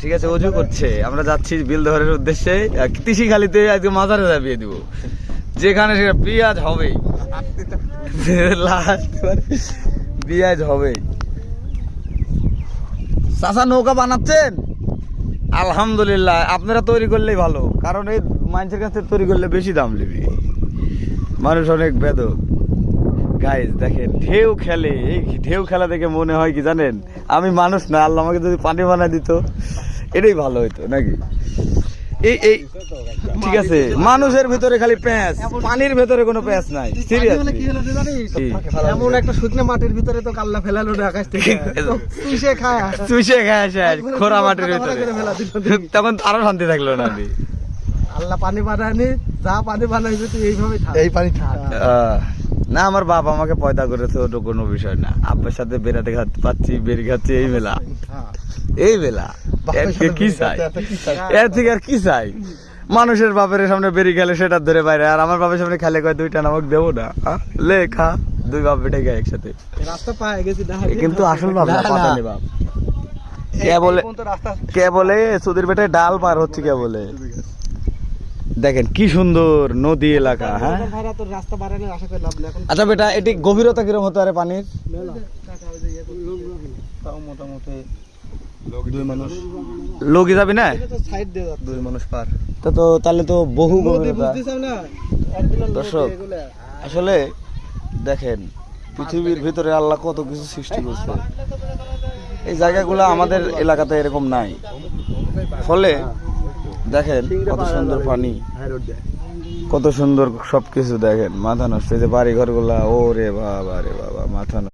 ঠিক আছে, অজু করছে। আমরা যাচ্ছি বিলদহরের উদ্দেশ্যে। তিসিখালিতে আজকে মাজারে যাবিয়ে দিব, যেখানে সেখানে পেঁয়াজ হবেই, লাস্ট পেঁয়াজ হবেই। চাচা নৌকা বানাচ্ছেন? আলহামদুলিল্লাহ, আপনারা তৈরি করলেই ভালো, কারণ এই মানুষের কাছে তৈরি করলে বেশি দাম নেবে, মানুষ অনেক বেদক। গাইস দেখেন ঢেউ খেলে, এই ঢেউ খেলা দেখে মনে হয় কি জানেন, আমি মানুষ না, আল্লাহ আমাকে যদি পানি বানায় দিত এটাই ভালো হইতো নাকি। এই এই ঠিক আছে, মানুষের ভিতরে খালি প্যাঁচ, পানির ভিতরে কোনো প্যাঁচ নাই। সিরিয়াসলি এমন একটা শুকনো মাটির ভিতরে তো কাল্লা ফেলালো না আকাশ থেকে, চুষে খায় শেষ খোরা মাটির ভিতরে, তখন আরো শান্তি থাকলো না। আল্লাহ পানি বানায়নি, যা পানি বানাইছে তুই এইভাবে থাক, এই পানি থাক। না, আমার বাপ আমাকে পয়দা করেছে, ওটা কোনো বিষয় না। আব্বার সাথে বেড়াতে পাচ্ছি, বেরি খাচ্ছি, এই বেলা এই বেলা কি চাই, এর থেকে আর কি চাই। মানুষের বাপের সামনে বেরি খেলে সেটা ধরে বাইরে, আর আমার বাপের সামনে খেলে কয় দুইটা নামক দেবো না, লে খা, দুই বাপ বেটে খায় একসাথে। রাস্তা পায় গেছি কিন্তু আসল বাপ না, পাতানি বাপ। কে বলে সুধীর বেটে ডাল পার হচ্ছে, কে বলে। দেখেন কি সুন্দর নদী এলাকা। হ্যাঁ আচ্ছা বেটা, এটি গভীরতা কিরকম হতে পারে পানির? মোটামুটি লোকই যাবি না, 2 মানুষ পার। তো তাহলে তো বহু গভীরতা। দর্শক আসলে দেখেন পৃথিবীর ভিতরে আল্লাহ কত কিছু সৃষ্টি করছে, এই জায়গাগুলো আমাদের এলাকাতে এরকম নাই। ফলে দেখেন কত সুন্দর পানি, কত সুন্দর সবকিছু। দেখেন মাথা নষ্ট, এই যে বাড়ি ঘর গুলা, ও রে বাবা রে বাবা, মাথা নষ্ট।